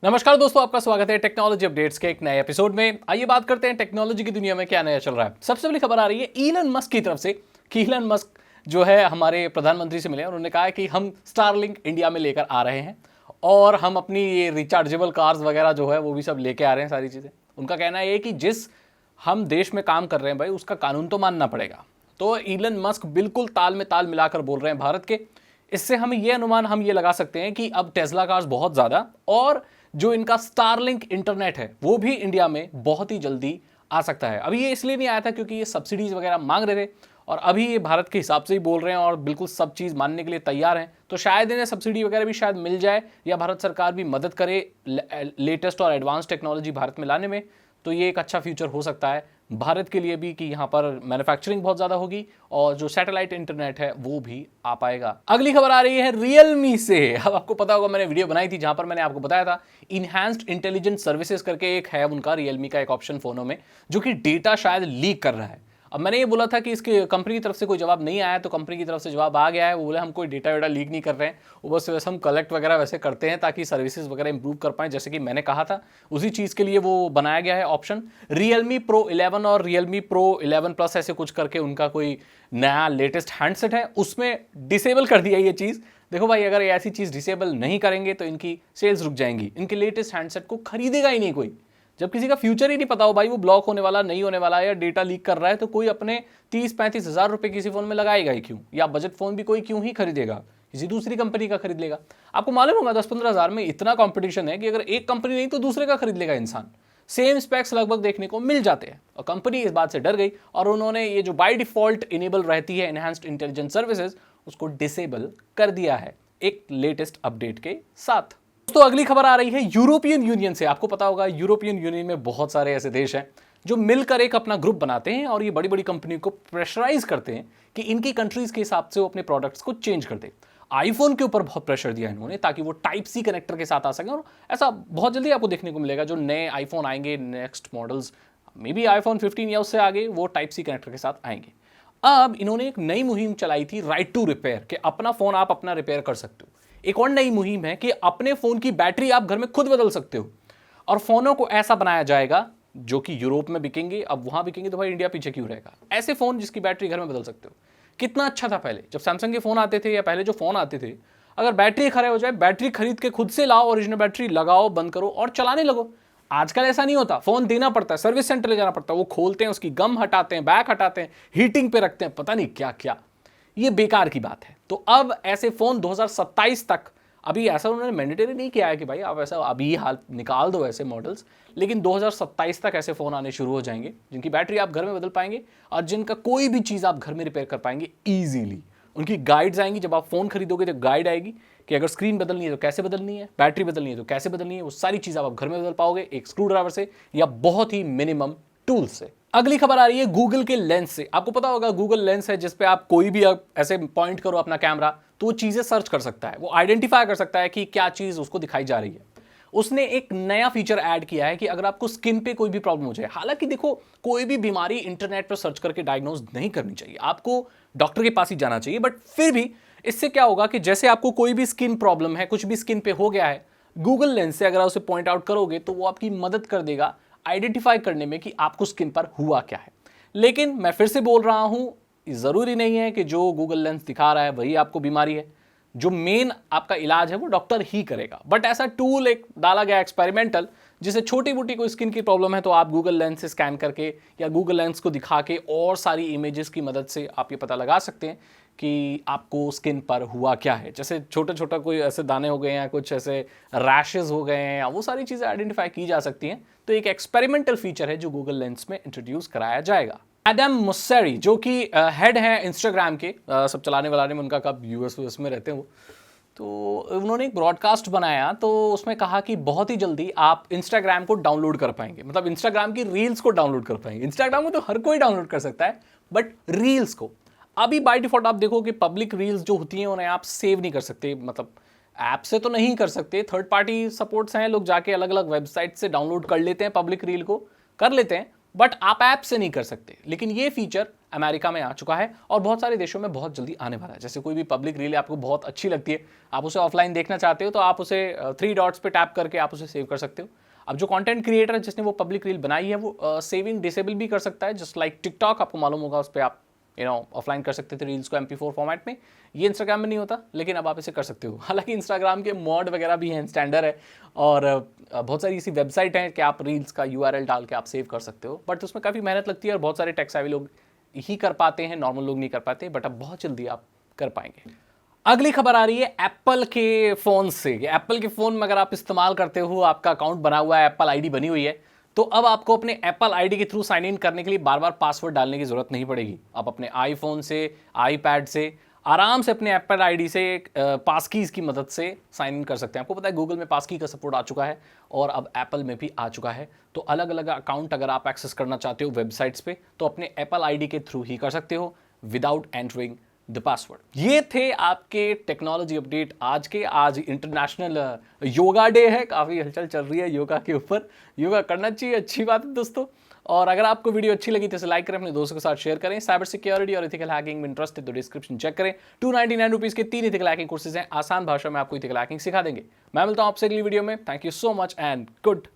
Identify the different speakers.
Speaker 1: नमस्कार दोस्तों, आपका स्वागत है टेक्नोलॉजी अपडेट्स के एक नए एपिसोड में। आइए बात करते हैं टेक्नोलॉजी की दुनिया में क्या नया चल रहा है। सबसे पहली खबर आ रही है इलन मस्क की तरफ से कि इलन मस्क जो है हमारे प्रधानमंत्री से मिले और उन्होंने कहा है कि हम स्टारलिंक इंडिया में लेकर आ रहे हैं और हम अपनी ये रिचार्जेबल कार्स वगैरह जो है वो भी सब लेके आ रहे हैं सारी चीज़ें। उनका कहना है कि जिस हम देश में काम कर रहे हैं भाई, उसका कानून तो मानना पड़ेगा। तो इलन मस्क बिल्कुल ताल में ताल मिलाकर बोल रहे हैं भारत के। इससे हम ये अनुमान हम ये लगा सकते हैं कि अब टेस्ला कार्स बहुत ज़्यादा और जो इनका स्टारलिंक इंटरनेट है वो भी इंडिया में बहुत ही जल्दी आ सकता है। अभी ये इसलिए नहीं आया था क्योंकि ये सब्सिडीज़ वगैरह मांग रहे थे और अभी ये भारत के हिसाब से ही बोल रहे हैं और बिल्कुल सब चीज़ मानने के लिए तैयार हैं। तो शायद इन्हें सब्सिडी वगैरह भी शायद मिल जाए या भारत सरकार भी मदद करे लेटेस्ट और एडवांस टेक्नोलॉजी भारत में लाने में। तो ये एक अच्छा फ्यूचर हो सकता है भारत के लिए भी कि यहाँ पर मैन्युफैक्चरिंग बहुत ज़्यादा होगी और जो सैटेलाइट इंटरनेट है वो भी आ पाएगा। अगली खबर आ रही है रियलमी से। अब आपको पता होगा मैंने वीडियो बनाई थी जहाँ पर मैंने आपको बताया था इनहैंस्ड इंटेलिजेंट सर्विसेज करके एक है उनका रियलमी का एक ऑप्शन फ़ोनों में जो कि डेटा शायद लीक कर रहा है। अब मैंने ये बोला था कि इसके कंपनी की तरफ से कोई जवाब नहीं आया, तो कंपनी की तरफ से जवाब आ गया है। वो बोले हम कोई डेटा वेटा लीक नहीं कर रहे हैं, वो बस वैसे हम कलेक्ट वगैरह वैसे करते हैं ताकि सर्विसेज वगैरह इंप्रूव कर पाएँ, जैसे कि मैंने कहा था। उसी चीज़ के लिए वो बनाया गया है ऑप्शन। रियलमी प्रो 11 और रियलमी प्रो 11 प्लस ऐसे कुछ करके उनका कोई नया लेटेस्ट हैंडसेट है, उसमें डिसेबल कर दिया ये चीज़। देखो भाई, अगर ऐसी चीज़ डिसेबल नहीं करेंगे तो इनकी सेल्स रुक जाएंगी, इनके लेटेस्ट हैंडसेट को खरीदेगा ही नहीं कोई। जब किसी का फ्यूचर ही नहीं पता हो भाई, वो ब्लॉक होने वाला नहीं होने वाला है या डेटा लीक कर रहा है, तो कोई अपने 30-35 हज़ार रुपये किसी फ़ोन में लगाएगा ही क्यों? या बजट फ़ोन भी कोई क्यों ही खरीदेगा, किसी दूसरी कंपनी का खरीद लेगा। आपको मालूम होगा 10-15 हज़ार में इतना कंपटीशन है कि अगर एक कंपनी नहीं तो दूसरे का खरीद लेगा इंसान। सेम स्पेक्स लगभग देखने को मिल जाते हैं और कंपनी इस बात से डर गई और उन्होंने ये जो बाय डिफॉल्ट इनेबल रहती है एनहांस्ड इंटेलिजेंट सर्विसेज, उसको डिसेबल कर दिया है एक लेटेस्ट अपडेट के साथ। तो अगली खबर आ रही है यूरोपियन यूनियन से। आपको पता होगा यूरोपियन यूनियन में बहुत सारे ऐसे देश हैं जो मिलकर एक अपना ग्रुप बनाते हैं और ये बड़ी बड़ी कंपनी को प्रेशराइज करते हैं कि इनकी कंट्रीज के हिसाब से वो अपने प्रोडक्ट्स को चेंज कर दे। आईफोन के ऊपर बहुत प्रेशर दिया इन्होंने ताकि वो टाइप सी कनेक्टर के साथ आ सके और ऐसा बहुत जल्दी आपको देखने को मिलेगा। जो नए आईफोन आएंगे, next models may be iPhone 15 या उससे आगे, वो टाइप सी कनेक्टर के साथ आएंगे। अब इन्होंने एक नई मुहिम चलाई थी राइट टू रिपेयर, कि अपना फोन आप अपना रिपेयर कर सकते हो। एक और नई मुहिम है कि अपने फोन की बैटरी आप घर में खुद बदल सकते हो और फोनों को ऐसा बनाया जाएगा जो कि यूरोप में बिकेंगे। अब वहां बिकेंगे तो भाई इंडिया पीछे क्यों रहेगा? ऐसे फोन जिसकी बैटरी घर में बदल सकते हो। कितना अच्छा था पहले जब सैमसंग के फोन आते थे या पहले जो फोन आते थे, अगर बैटरी खराब हो जाए, बैटरी खरीद के खुद से लाओ, ओरिजिनल बैटरी लगाओ, बंद करो और चलाने लगो। आजकल ऐसा नहीं होता, फोन देना पड़ता है, सर्विस सेंटर ले जाना पड़ता है, वो खोलते हैं, उसकी गम हटाते हैं, बैक हटाते हैं, हीटिंग पे रखते हैं, पता नहीं क्या क्या। ये बेकार की बात है। तो अब ऐसे फोन 2027 तक, अभी ऐसा उन्होंने मैंडेटरी नहीं किया है कि भाई आप ऐसा अभी हाल निकाल दो ऐसे मॉडल्स, लेकिन 2027 तक ऐसे फ़ोन आने शुरू हो जाएंगे जिनकी बैटरी आप घर में बदल पाएंगे और जिनका कोई भी चीज़ आप घर में रिपेयर कर पाएंगे ईजीली। उनकी गाइड्स आएंगी, जब आप फ़ोन खरीदोगे तो गाइड आएगी कि अगर स्क्रीन बदलनी है तो कैसे बदलनी है, बैटरी बदलनी है तो कैसे बदलनी है। वो सारी चीज़ आप घर में बदल पाओगे एक स्क्रू ड्राइवर से या बहुत ही मिनिमम टूल से। अगली खबर आ रही है गूगल के लेंस से। आपको पता होगा गूगल लेंस है जिस पे आप कोई भी ऐसे पॉइंट करो अपना कैमरा तो वो चीज़ें सर्च कर सकता है, वो आइडेंटिफाई कर सकता है कि क्या चीज़ उसको दिखाई जा रही है। उसने एक नया फीचर ऐड किया है कि अगर आपको स्किन पे कोई भी प्रॉब्लम हो जाए, हालांकि देखो कोई भी बीमारी इंटरनेट पर सर्च करके डायग्नोज नहीं करनी चाहिए, आपको डॉक्टर के पास ही जाना चाहिए, बट फिर भी इससे क्या होगा कि जैसे आपको कोई भी स्किन प्रॉब्लम है, कुछ भी स्किन पे हो गया है, गूगल लेंस से अगर उसे पॉइंट आउट करोगे तो वो आपकी मदद कर देगा आइडेंटिफाई करने में कि आपको स्किन पर हुआ क्या है। लेकिन मैं फिर से बोल रहा हूं, जरूरी नहीं है कि जो गूगल लेंस दिखा रहा है वही आपको बीमारी है। जो मेन आपका इलाज है वो डॉक्टर ही करेगा, बट ऐसा टूल एक डाला गया एक्सपेरिमेंटल, जिसे छोटी मोटी कोई स्किन की प्रॉब्लम है तो आप गूगल लेंस से स्कैन करके या गूगल लेंस को दिखा के और सारी इमेजेस की मदद से आप ये पता लगा सकते हैं कि आपको स्किन पर हुआ क्या है। जैसे छोटा छोटा कोई ऐसे दाने हो गए हैं, कुछ ऐसे रैशेज हो गए हैं, वो सारी चीज़ें आइडेंटिफाई की जा सकती हैं। तो एक एक्सपेरिमेंटल फीचर है जो गूगल लेंस में इंट्रोड्यूस कराया जाएगा। एडम मोसेरी जो कि हेड हैं इंस्टाग्राम के, सब चलाने वालाने में उनका कब यूएस में रहते हैं वो, तो उन्होंने एक ब्रॉडकास्ट बनाया तो उसमें कहा कि बहुत ही जल्दी आप इंस्टाग्राम को डाउनलोड कर पाएंगे, मतलब इंस्टाग्राम की रील्स को डाउनलोड कर पाएंगे। इंस्टाग्राम को तो हर कोई डाउनलोड कर सकता है, बट रील्स को अभी बाय डिफॉल्ट आप देखो कि पब्लिक रील्स जो होती हैं उन्हें आप सेव नहीं कर सकते, मतलब ऐप से तो नहीं कर सकते, थर्ड पार्टी सपोर्ट्स हैं, लोग जाके अलग अलग वेबसाइट से डाउनलोड कर लेते हैं, पब्लिक रील को कर लेते हैं, बट आप ऐप से नहीं कर सकते। लेकिन ये फीचर अमेरिका में आ चुका है और बहुत सारे देशों में बहुत जल्दी आने वाला है। जैसे कोई भी पब्लिक रील आपको बहुत अच्छी लगती है, आप उसे ऑफलाइन देखना चाहते हो, तो आप उसे 3 डॉट्स पे टैप करके आप उसे सेव कर सकते हो। अब जो कंटेंट क्रिएटर है जिसने वो पब्लिक रील बनाई है, वो सेविंग डिसेबल भी कर सकता है, जस्ट लाइक टिकटॉक, आपको मालूम होगा, उस पर आप ऑफलाइन कर सकते थे रील्स को MP4 फॉर्मेट में। ये इंस्टाग्राम में नहीं होता, लेकिन अब आप इसे कर सकते हो। हालांकि इंस्टाग्राम के मॉड वगैरह भी हैं, स्टैंडर्ड है, और बहुत सारी ऐसी वेबसाइट हैं कि आप रील्स का URL डाल के आप सेव कर सकते हो, बट उसमें काफ़ी मेहनत लगती है और बहुत सारे टेक सेवी लोग ही कर पाते हैं, नॉर्मल लोग नहीं कर पाते, बट अब बहुत जल्दी आप कर पाएंगे। अगली खबर आ रही है एप्पल के फ़ोन से। एप्पल के फ़ोन में अगर आप इस्तेमाल करते हो, आपका अकाउंट बना हुआ है, एप्पल आईडी बनी हुई है, तो अब आपको अपने एप्पल आईडी के थ्रू साइन इन करने के लिए बार बार पासवर्ड डालने की ज़रूरत नहीं पड़ेगी। आप अपने आईफोन से, आईपैड से आराम से अपने एप्पल आईडी से पासकीज की मदद से साइन इन कर सकते हैं। आपको पता है गूगल में पासकी का सपोर्ट आ चुका है और अब एप्पल में भी आ चुका है। तो अलग अलग अकाउंट अगर आप एक्सेस करना चाहते हो वेबसाइट्स पे, तो अपने एप्पल आईडी के थ्रू ही कर सकते हो विदाउट एंटरिंग द पासवर्ड। ये थे आपके टेक्नोलॉजी अपडेट आज के। आज इंटरनेशनल योगा डे है, काफ़ी हलचल चल रही है योगा के ऊपर। योगा करना चाहिए, अच्छी बात है दोस्तों। और अगर आपको वीडियो अच्छी लगी तो इसे लाइक करें, अपने दोस्तों के साथ शेयर करें। साइबर सिक्योरिटी और इथिकल हैकिंग में इंटरेस्ट है तो डिस्क्रिप्शन चेक करें। 299 रुपीज़ के 3 इथिकल हैकिंग कोर्सेज हैं, आसान भाषा में आपको इथिकल हैकिंग सिखा देंगे। मैं मिलता हूं आपसे अगली वीडियो में। Thank you so much and good